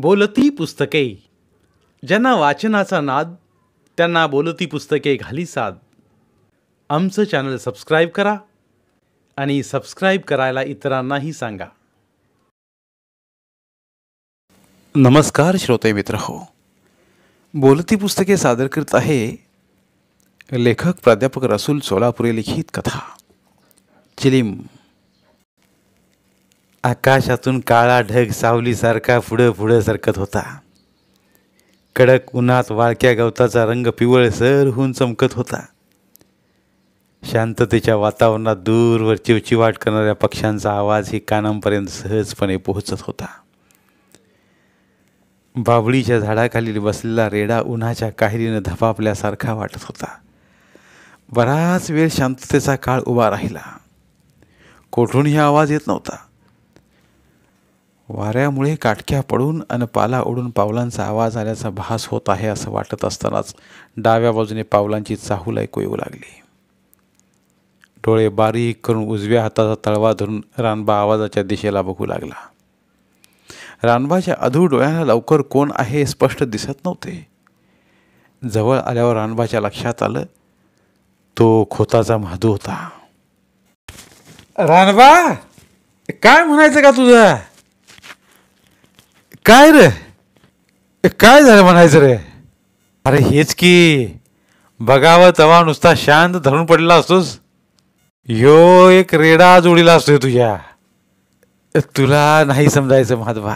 बोलती पुस्तके. ज्यांना वाचनाचा नाद त्यांना बोलती पुस्तके घाली साद. आमचं चॅनल सबस्क्राईब करा आणि सबस्क्राईब करायला इतरांनाही सांगा. नमस्कार श्रोते मित्रहो. बोलती पुस्तके सादर करत आहे लेखक प्राध्यापक रसूल सोलापुरे लिखित कथा चिलीम. आकाशातून काळा ढग सावलीसारखा पुढं पुढं सरकत होता. कडक उन्हात वाळक्या गवताचा रंग पिवळसर होऊन चमकत होता. शांततेच्या वातावरणात दूरवर चिवचिवाट करणाऱ्या पक्ष्यांचा आवाजही कानांपर्यंत सहजपणे पोहोचत होता. बाभळीच्या झाडाखाली बसलेला रेडा उन्हाच्या काहिलीनं धपापल्यासारखा वाटत होता. बराच वेळ शांततेचा काळ उभा राहिला. कोठूनही आवाज येत नव्हता. वाऱ्यामुळे काटक्या पडून अन पाला उडून पावलांचा आवाज आल्याचा भास होत आहे असं वाटत असतानाच डाव्या बाजूने पावलांची चाहूल ऐकू येऊ लागली. डोळे बारीक करून उजव्या हाताचा तळवा धरून रानबा आवाजाच्या दिशेला बघू लागला. रानबाच्या अधूर डोळ्यांना लवकर कोण आहे स्पष्ट दिसत नव्हते. जवळ आल्यावर रानबाच्या लक्षात आलं तो खोताचा म्हादू होता. रानबा, काय म्हणायचं का तुझं? काय रे, काय झालं म्हणायचं रे? अरे हेच की, बघावं तवा नुसता शांत धरून पडला असतोस. यो एक रेडा जोडीला असतोय तुझ्या. तुला नाही समजायचं माधवा.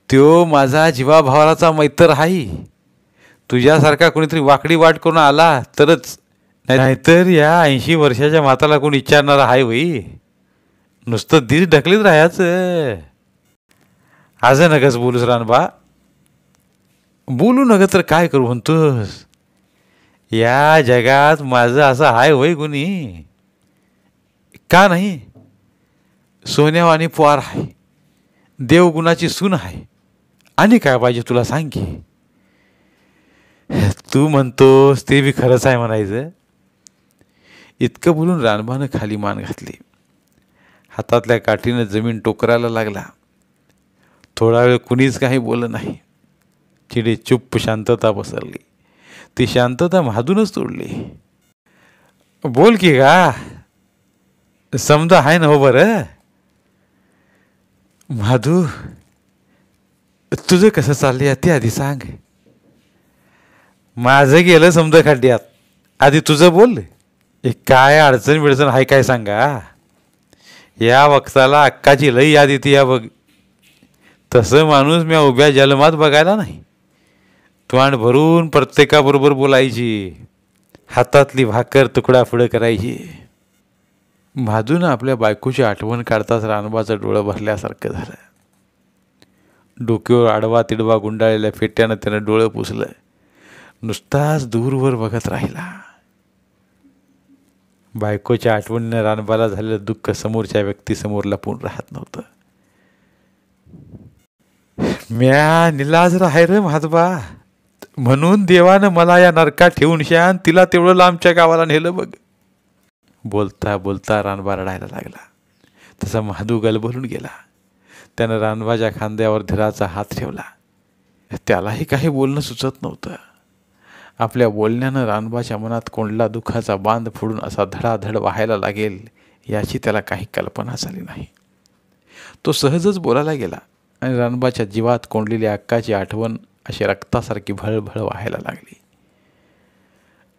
त्यो माझा जीवाभावाचा मैत्र आहे. तुझ्यासारखा कोणीतरी वाकडी वाट करून आला तरच, नाहीतर या 80 वर्षाच्या माताला कोण विचारणार आहे वई. नुसतं दिस ढकलीत राहायचं. आज नकच बोलूस रानबा. बोलू नग तर काय करू म्हणतोस? या जगात माझं असं हाय होय कुणी? का नाही? सोन्यावानी पोर आहे, देवगुणाची सून आहे, आणि काय पाहिजे तुला सांग की? तू म्हणतोस ते बी खरंच आहे म्हणायचं. इतकं बोलून रानबानं खाली मान घातली. हातातल्या काठीनं जमीन टोकरायला लागला. थोडा वेळ कुणीच काही बोललं नाही. चिडे चुप्प शांतता पसरली. ती शांतता म्हादूनच तोडली. बोल की का, समजा आहे ना हो बरं. म्हादू, तुझं कसं चाललंय ते आधी सांग. माझं गेलं समजा खड्ड्यात. आधी तुझं बोल. काय अडचण बिडचण आहे काय सांगा. या वक्ताला अक्काची लई याद येते या बघ. तसं माणूस मी उभ्या जन्मात बघायला नाही. तोंड भरून प्रत्येकाबरोबर बोलायची. हातातली भाकर तुकडा पुढं करायची. म्हादूनं आपल्या बायकोची आठवण काढताच रानबाचं डोळं भरल्यासारखं झालं. डोक्यावर आडवा तिडवा गुंडाळलेल्या फेट्यानं त्यानं डोळं पुसलं. नुसताच दूरवर बघत राहिला. बायकोच्या आठवणीनं रानबाला झालेलं दुःख समोरच्या व्यक्तीसमोर लपून राहत नव्हतं. म्या निलाज राहाय रे माधवा, म्हणून देवानं मला या नरकात ठेवून शान तिला तेवढं लांबच्या गावाला नेलं बघ. बोलता बोलता रानबा रडायला लागला. तसा महादू गलबलून गेला. त्यानं रानबाच्या खांद्यावर धीराचा हात ठेवला. त्यालाही काही बोलणं सुचत नव्हतं. आपल्या बोलण्यानं रानबाच्या मनात कोंडला दुःखाचा बांध फोडून असा धडाधड वाहायला लागेल याची त्याला काही कल्पना झाली नाही. तो सहजच बोलायला गेला आणि रानबाच्या जीवात कोंडलेली अक्काची आठवण अशी रक्तासारखी भळभळ वाहायला लागली.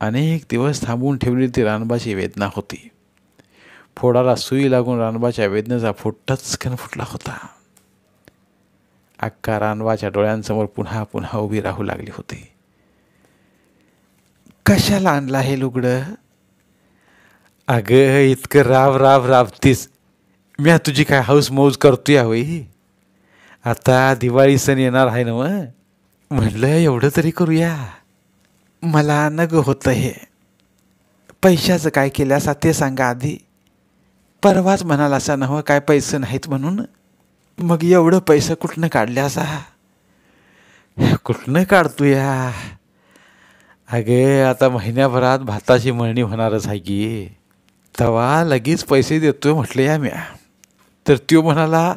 अनेक दिवस थांबवून ठेवलेली ती रानबाची वेदना होती. फोडाला सुई लागून रानबाच्या वेदनेचा फूट टचकन फुटला होता. अक्का रानबाच्या डोळ्यांसमोर पुन्हा पुन्हा उभी राहू लागली होती. कशाला आणला हे लुगडं? अगं इतकं राबतीस. म्या तुझी काय हौस मौज करतोय होई. आता दिवाळी सण येणार आहे ना मग, म्हणलं एवढं तरी करूया. मला नग होतं हे. पैशाचं काय केलं असा ते सांगा आधी. परवाच म्हणाला असा नव्ह काय पैसे नाहीत म्हणून. मग एवढं पैसे कुठनं काढले असा? कुठनं काढतोया? अगे आता महिन्याभरात भाताची मळणी होणारच आहे की. तवा लगेच पैसे देतोय म्हटले या म्या. तर त्यो म्हणाला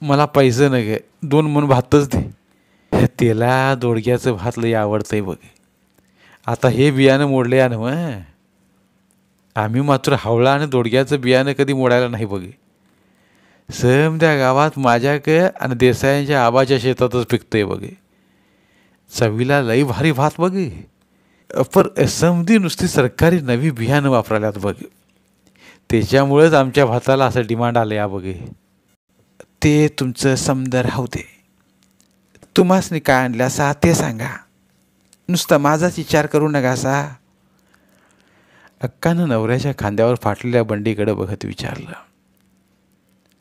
मला पैसे न गे 2 मन भातच दे. त्याला दोडक्याचं भात लई आवडतंय बघ. आता हे बियाणं मोडले आहे ना, आम्ही मात्र हावळा आणि दोडक्याचं बियाणं कधी मोडायला नाही बघ. समद्या गावात माझ्याक आणि देसायांच्या आबाच्या शेतातच पिकतंय बघ. चवीला लई भारी भात बघ. पर समधी नुसती सरकारी नवी बियाणं वापराल्यात बघ. त्याच्यामुळेच आमच्या भाताला असं डिमांड आलं या बघ. ते तुमचं समदं राहू दे. तुम्हासनी काय आणलं असा ते सांगा. नुसता माझाच विचार करू नकासा. अक्कानं नवऱ्याच्या खांद्यावर फाटलेल्या बंडीकडे बघत विचारलं.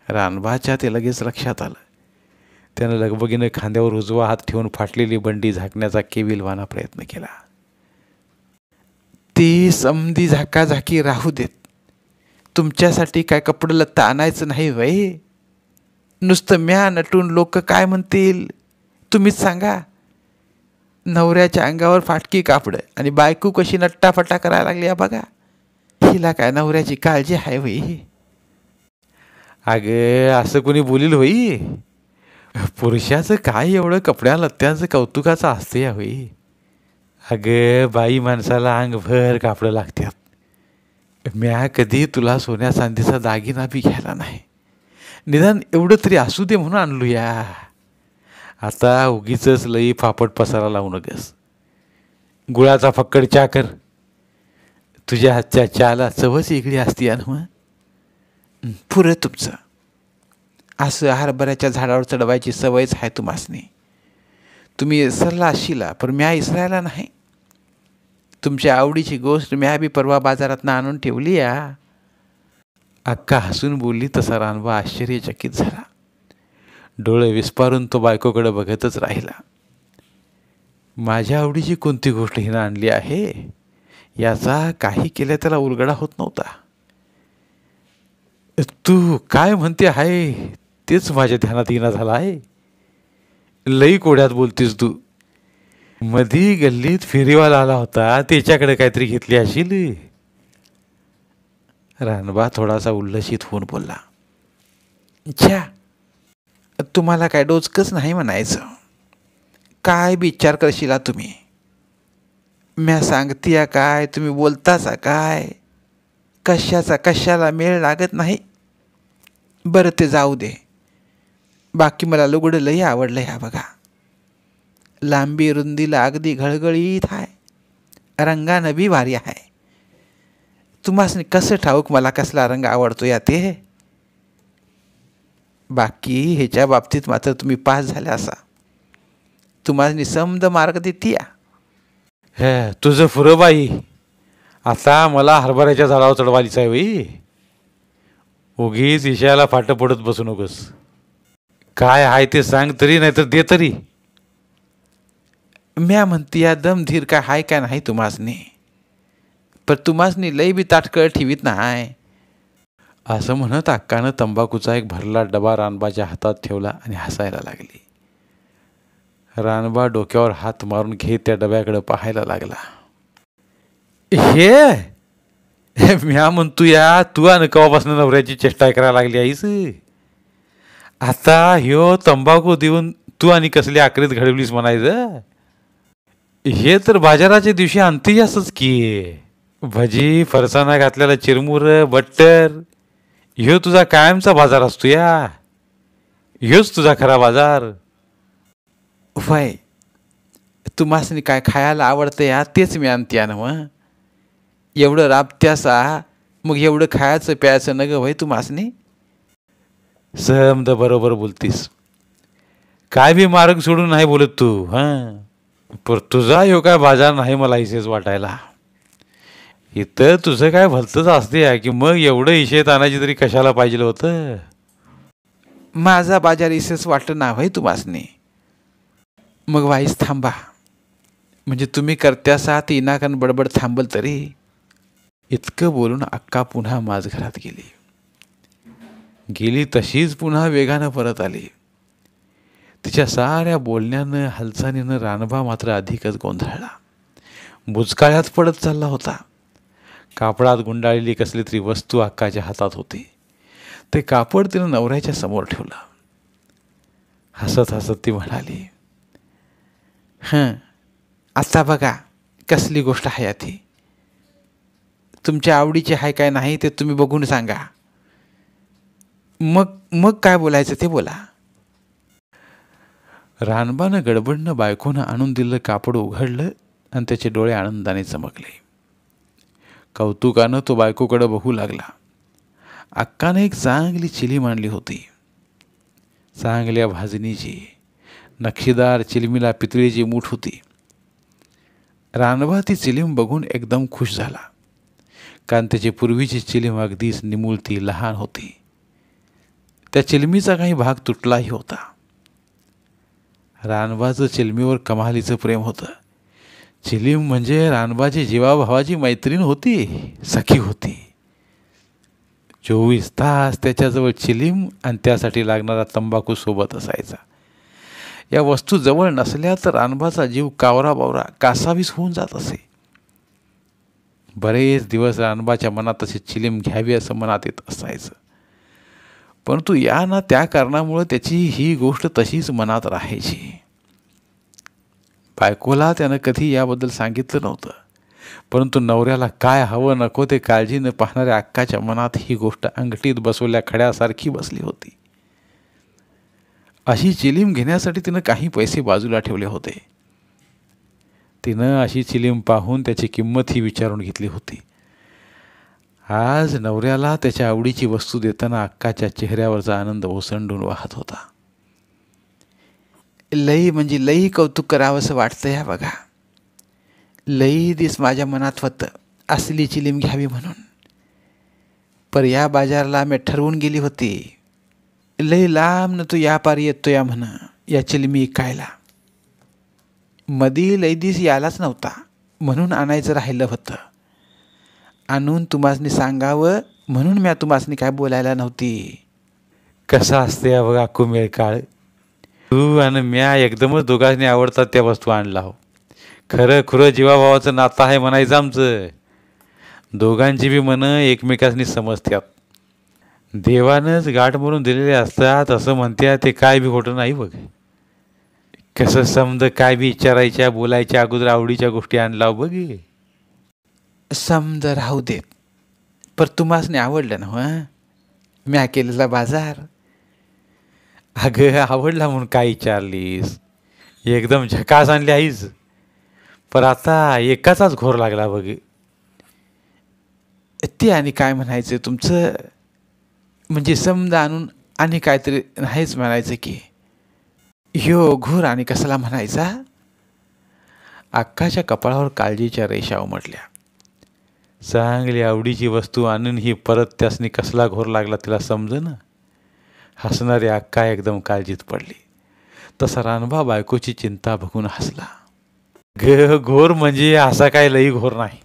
रानबाच्या ते लगेच लक्षात आलं. त्यानं लगबगीनं खांद्यावर उजवा हात ठेवून फाटलेली बंडी झाकण्याचा केविलवाना प्रयत्न केला. ती समधी झाकाझाकी राहू देत. तुमच्यासाठी काय कपडं लत्ता आणायचं नाही वय. नुसतं म्या नटून लोक काय म्हणतील तुम्हीच सांगा. नवऱ्याच्या अंगावर फाटकी कापड आणि बायको कशी नट्टाफट्टा करायला लागली बघा. हिला काय नवऱ्याची काळजी आहे वई. अगं असं कोणी बोलील होई. पुरुषाचं काय एवढं कपड्या लत्त्यांचं कौतुकाचं असते या होई. अगं बाई माणसाला अंगभर कापडं लागतात. म्या कधी तुला सोन्या चांदीचा दागिना बी घ्यायला नाही. निदान एवढं तरी असू दे म्हणून आणलो या. आता उगीच लई फापट पसारा लावू नकस. गुळाचा फक्कड चहा कर. तुझ्या हातच्या चहाला चवच वेगळी असती या ना. पुरं तुमचं असं हरभऱ्याच्या झाडावर चढवायची सवयच आहे तुम्हासनी. तुम्ही सरला असशीला पण म्या इसरायला नाही. तुमच्या आवडीची गोष्ट म्या बी परवा बाजारातनं आणून ठेवली या. अक्का हसून बोलली तसा रानबा आश्चर्यचकित झाला. डोळे विस्पारून तो बायकोकडे बघतच राहिला. माझ्या आवडीची कोणती गोष्ट हिनं आणली आहे याचा काही केल्या त्याला उलगडा होत नव्हता. तू काय म्हणते आहे तेच माझ्या ध्यानात येणं झालं आहे. लई कोड्यात बोलतीस तू. मधी गल्लीत फेरीवाला आला होता त्याच्याकडे काहीतरी घेतली असेल. रानबा थोडासा उल्लसित होऊन बोलला. छ्या तुम्हाला काय डोचकच नाही म्हणायचं. काय विचार करशिला तुम्ही. म्या सांगतीया काय तुम्ही बोलताचा काय. कशाचा कशाला मेळ लागत नाही. बरं ते जाऊ दे. बाकी मला लुगडं लई आवडलं ह्या बघा. लांबी रुंदीला अगदी घळघळीत आहे. रंगानं बी भारी आहे. तुम्हासनी कसं ठाऊक मला कसला रंग आवडतो या ते. बाकी ह्याच्या बाबतीत मात्र तुम्ही पास झाले असा. तुम्हासनी समद मार्ग देतीया. हे तुझं फुरं बाई. आता मला हरभऱ्याच्या झाडावर चढवालीच आहे वई. उगीच इशाला फाटं पडत बसू नकोस. काय आहे ते सांग तरी नाहीतर दे तरी. म्या म्हणती या दमधीर काय हाय काय नाही तुम्हासनी. पण तुम्हासनी लई बी ताटकळ ठेवीत नाही. असं म्हणत अक्कानं तंबाखूचा एक भरला डबा रानबाच्या हातात ठेवला आणि हसायला लागली. रानबा डोक्यावर हात मारून घेत त्या डब्याकडे पाहायला लागला. हे म्या म्हणतो या तू आणि कवापासून नवऱ्याची चेष्टा करायला लागली आईस. आता ह्यो तंबाखू देऊन तू आणि कसली आकरीत घडवलीस म्हणायचं. हे तर बाजाराच्या दिवशी आणती असंच की. भजी फरसाणा घातलेला चिरमुर बट्टर ह्यो तुझा कायमचा बाजार असतो या. ह्योच तुझा खरा बाजार. वय तुम्हासनी काय खायला आवडतं या तेच मी आणते ना. मग एवढं राबत्यासा मग एवढं खायचं प्यायचं न ग वय तुम्हासनी. समद बरोबर बोलतीस. काय बी मार्ग सोडून नाही बोलत तू. हां पर तुझा ह्यो काय बाजार नाही मला इसेच वाटायला. इथं तुझं काय भलतंच असते की मग एवढं इशेत आणायची तरी कशाला पाहिजे होतं. माझा बाजार इसेच वाटतं ना भाई तुम्हासनी. मग वाईस थांबा. म्हणजे तुम्ही करत्यासा ती इनाकन बडबड थांबल तरी. इतकं बोलून अक्का पुन्हा माझघरात गेली तशीच पुन्हा वेगानं परत आली. तिच्या साऱ्या बोलण्यानं हालचालीनं रानबा मात्र अधिकच गोंधळला. बुचकाळ्यात पडत चालला होता. कापडात गुंडाळलेली कसली तरी वस्तू अक्काच्या हातात होती. ते कापड तिनं नवऱ्याच्या समोर ठेवलं. हसत हसत ती म्हणाली, आता बघा कसली गोष्ट आहे याती. तुमच्या आवडीची आहे काय नाही ते तुम्ही बघून सांगा. मग मग काय बोलायचं ते बोला. रानबानं गडबडनं बायकोनं आणून दिलेलं कापड उघडलं आणि त्याचे डोळे आनंदाने चमकले. कौतुकानं तो बायकोकडं बघू लागला. अक्काने एक चांगली चिलीम आणली होती. चांगल्या भाजणीची नक्षीदार चिलमीला पितळीची मूठ होती. रानबा ती चिलीम बघून एकदम खुश झाला, कारण त्याची पूर्वीची चिलीम अगदीच निमुळती लहान होती. त्या चिलमीचा काही भाग तुटलाही होता. रानबाचं चिलमीवर कमालीचं प्रेम होतं. चिलीम म्हणजे रानबाची जीवाभावाची मैत्रीण होती, सखी होती. 24 तास त्याच्याजवळ चिलीम आणि त्यासाठी लागणारा तंबाखू सोबत असायचा. या वस्तू जवळ नसल्या तर रानबाचा जीव कावरा बावरा कासावीस होऊन जात असे. बरेच दिवस रानबाच्या मनात अशी चिलीम घ्यावी असं मनात येत असायचं, परंतु या ना त्या कारणामुळे त्याची ही गोष्ट तशीच मनात राहायची. बायकोला त्यानं कधी याबद्दल सांगितलं नव्हतं, परंतु नवऱ्याला काय हवं नको ते काळजी न पाहणाऱ्या अक्काच्या मनात ही गोष्ट अंगठीत बसवल्या खड्यासारखी बसली होती. अशी चिलीम घेण्यासाठी तिनं काही पैसे बाजूला ठेवले होते. तिनं अशी चिलीम पाहून त्याची किंमतही विचारून घेतली होती. आज नवऱ्याला त्याच्या आवडीची वस्तू देताना अक्काच्या चेहऱ्यावरचा आनंद ओसंडून वाहत होता. लई म्हणजे लई कौतुक करावंसं वाटतं या बघा. लई दिस माझ्या मनात होतं असली चिलीम घ्यावी म्हणून, पर या बाजारला मी ठरवून गेली होती. लई लांब न तू या पारी येतो या म्हण या चिलमी इकायला. मधी लई दिस यालाच नव्हता म्हणून आणायचं राहिलं होतं. आणून तुम्हासनी सांगावं म्हणून म्या तुम्हासनी काय बोलायला नव्हती. कसं असते या बघा कुमेळ काळ. तू आणि म्या एकदमच दोघांनी आवडतात त्या वस्तू आणला हो. खरं खुरं जीवाभावाचं नातं आहे म्हणायचं आमचं. दोघांची बी मनं एकमेकांनी समजतात. देवानंच गाठ म्हणून दिलेले असतात असं म्हणत्या ते काय बी खोटं नाही बघ. कसं समज काय बी विचारायच्या बोलायच्या अगोदर आवडीच्या गोष्टी आणला बघ. समज राहू देत, पर तुम्हासनी आवडलं ना म्या केलेला बाजार. अगं आवडला म्हणून काय विचारलीस. एकदम झकास आणली आईच, पर आता एकाचाच घोर लागला बघ. ते आणि काय म्हणायचं तुमचं, म्हणजे समजा आणून आणि काहीतरी नाहीच म्हणायचं की ह्यो घोर आणि कसला म्हणायचा. अक्काच्या कपाळावर काळजीच्या रेषा उमटल्या. चांगली आवडीची वस्तू आणून ही परत त्यासनी कसला घोर लागला तिला समजेना. हसणारी अक्का एकदम काळजीत पडली. तसा रानबा बायकोची चिंता बघून हसला. घोर म्हणजे असा काय लई घोर नाही,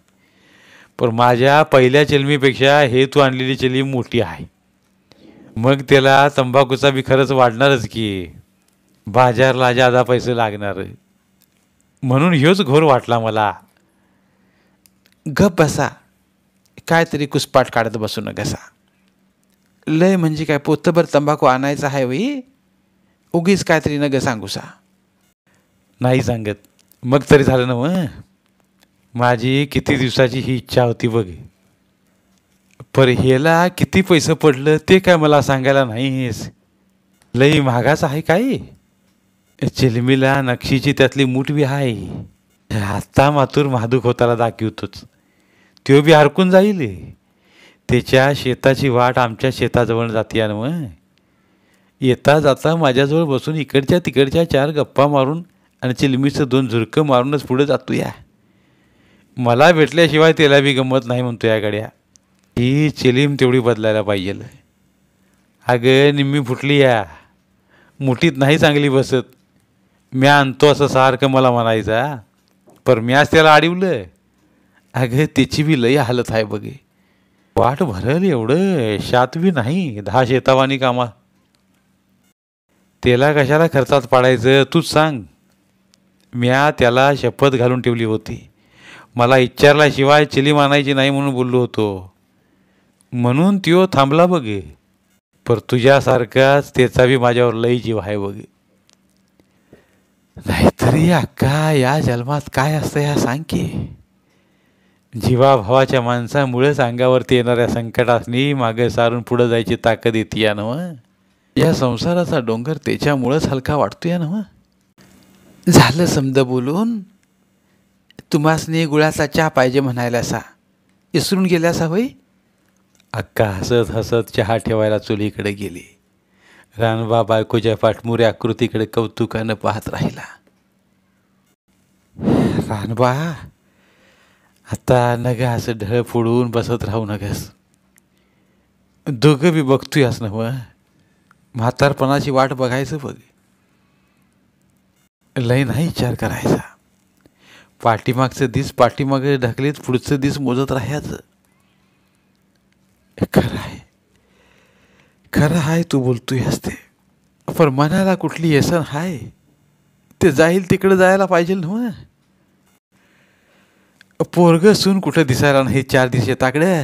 पण माझ्या पहिल्या चिलमीपेक्षा हे तू आणलेली चिलीम मोठी आहे. मग त्याला तंबाखूचा बी खरंच वाढणारच की. बाजारला जादा पैसे लागणार म्हणून ह्योच घोर वाटला मला. गप बसा, कायतरी कुसपाट काढत बसू न कसा. लय म्हणजे काय पोतभर तंबाखू आणायचा आहे वही, उगीच काहीतरी न ग सांगूसा. नाही सांगत. मग तरी झालं ना मग. माझी किती दिवसाची ही इच्छा होती बघ. पर ह्याला किती पैसे पडलं ते काय मला सांगायला नाहीस. लई महागाच आहे काय. चिलमीला नक्षीची त्यातली मूठ बी आहे. आत्ता मातूर महादूक होताला दाखवतोच. त्यो बी हरकून जाईल. त्याच्या शेताची वाट आमच्या शेताजवळ जाते ना मग. येता जाता माझ्याजवळ बसून इकडच्या तिकडच्या 4 गप्पा मारून आणि चिलमीचं 2 झुरकं मारूनच पुढे जातो या. मला भेटल्याशिवाय त्याला बी गंमत नाही म्हणतो या गड्या. ही चिलीम तेवढी बदलायला पाहिजे. अगं निम्मी फुटली या, मुठीत नाही चांगली बसत. म्या आणतो असं सारखं मला म्हणायचा, पर म्याच त्याला अडवलं. अगं त्याची बी लई हालत आहे बघे. वाट भरल एवढं शात बी नाही 10 शेतावानी कामा. त्याला कशाला खर्चात पाडायचं तूच सांग. म्या त्याला शपथ घालून ठेवली होती. मला विचारल्याशिवाय चिलीम आणायची नाही म्हणून बोललो होतो. म्हणून त्यो थांबला बघे. पर तुझ्यासारखाच त्याचा बी माझ्यावर लई जीव आहे बघे. नाहीतर तरी अक्का या जन्मात काय असतं ह्या सांग की. जीवाभावाच्या माणसामुळेच अंगावरती येणाऱ्या संकटासनी मागे सारून पुढे जायची ताकद येते या नव. या संसाराचा डोंगर त्याच्यामुळेच हलका वाटतो या नव. झालं समद बोलून. तुम्हासनी गुळाचा चहा पाहिजे म्हणायला सा इसरून गेल्यासा होय. अक्का हसत हसत चहा ठेवायला चुलीकडे गेली. रानबा बायकोच्या पाठमुऱ्या आकृतीकडे कौतुकानं पाहत राहिला. रानबा आता नग असं ढळ फोडून बसत राहू नगस. दोघं बी बघतोयस ना मग. म्हातारपणाची वाट बघायचं बघ. लय नाही विचार करायचा. पाठीमागचं दिस पाठीमागे ढकलीत पुढचं दिस मोजत राहायचं. खरं आहे, खरं आहे तू बोलतोय असते. पण मनाला कुठली येसन हाय. ते जाईल तिकडे जायला पाहिजे ना. पोरग सून कुठं दिसायला नाही 4 दिवस येताकडे.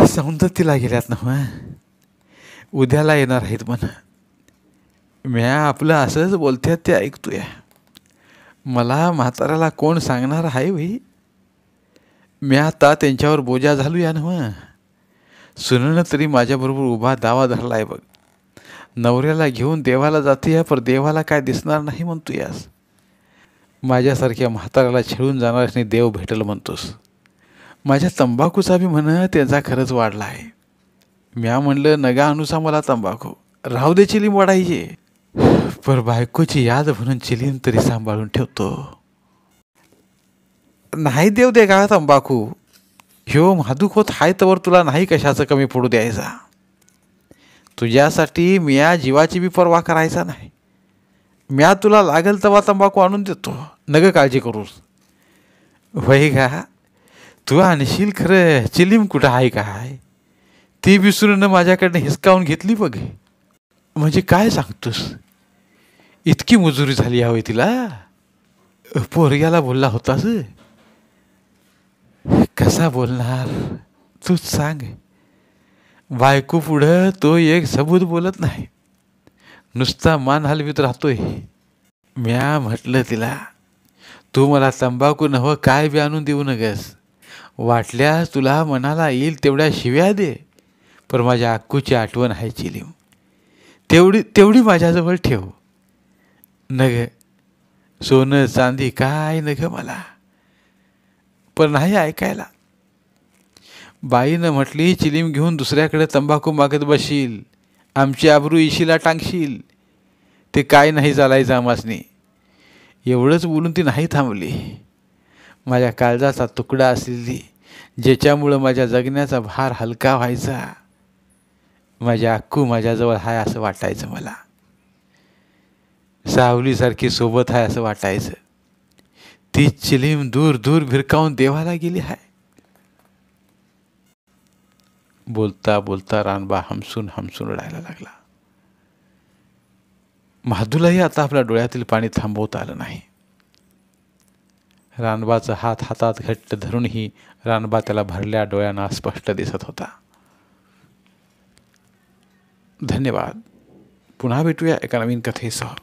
सौंदतीला गेल्यात ना. उद्याला येणार आहेत म्हण. म्या आपलं असंच बोलत्यात ते ऐकतोय. मला म्हाताऱ्याला कोण सांगणार आहे भाई. मी आता त्यांच्यावर बोजा झालो या ना. सुननं तरी माझ्याबरोबर उभा दावा धरला आहे बघ. नवऱ्याला घेऊन देवाला जाते या, पर देवाला काय दिसणार नाही म्हणतो यास. माझ्यासारख्या म्हाताऱ्याला छेळून जाणाऱ्याने देव भेटल म्हणतोस. माझ्या तंबाखूचा बी म्हण त्यांचा खरंच वाढला आहे. म्या म्हणलं नगा अनुसा मला तंबाखू राहू दे चिलीम वाढायची. पर बायकोची याद म्हणून चिलीम तरी सांभाळून ठेवतो. नाही देव दे का तंबाखू. ह्यो म्हादूक होत हाय तवर तुला नाही कशाचं कमी पडू द्यायचा. तुझ्यासाठी म्या जीवाची बी पर्वा करायचा नाही. म्या तुला लागेल तेव्हा तंबाखू आणून देतो. नग काळजी करूस. वय का तू आणशील खरं चिलीम कुठं आहे काय. ती विसरून माझ्याकडनं हिसकावून घेतली बघ. म्हणजे काय सांगतोस. इतकी मजुरी झाली हवी तिला. पोरग्याला बोलला होतास. कसा बोलणार तूच सांग. बायको पुढं तो एक सबूत बोलत नाही. नुसता मान हलवीत राहतोय. म्या म्हटलं तिला तू मला तंबाखू नवं काय बी आणून देऊ नगस. वाटल्यास तुला मनाला येईल तेवढ्या शिव्या दे. पण माझ्या अक्कूची आठवण आहे चिलीम. तेवढी माझ्याजवळ ठेव. नग सोनं चांदी काय नग मला. पण नाही ऐकायला. बाईनं म्हटली चिलीम घेऊन दुसऱ्याकडे तंबाखू मागत बसशील. आमची आबरू इशीला टांगशील. ते काय नाही चालायचं आमासनी. एवढंच बोलून ती नाही थांबली. माझ्या काळजाचा तुकडा असलेली ज्याच्यामुळं माझ्या जगण्याचा भार हलका व्हायचा. माझ्या अक्कू माझ्याजवळ हाय असं वाटायचं मला. सावलीसारखी सोबत आहे असं वाटायचं. ती चिलीम दूर दूर भिरकावून देवाला गेली आहे. बोलता बोलता रानबा हमसून हमसून रडायला लागला. महादूलाही आता आपल्या डोळ्यातील पाणी थांबवता आलं नाही. रानबाचा हात हातात घट्ट धरूनही रानबा त्याला भरल्या डोळ्यांना स्पष्ट दिसत होता. धन्यवाद. पुन्हा भेटूया एका नवीन कथेसह.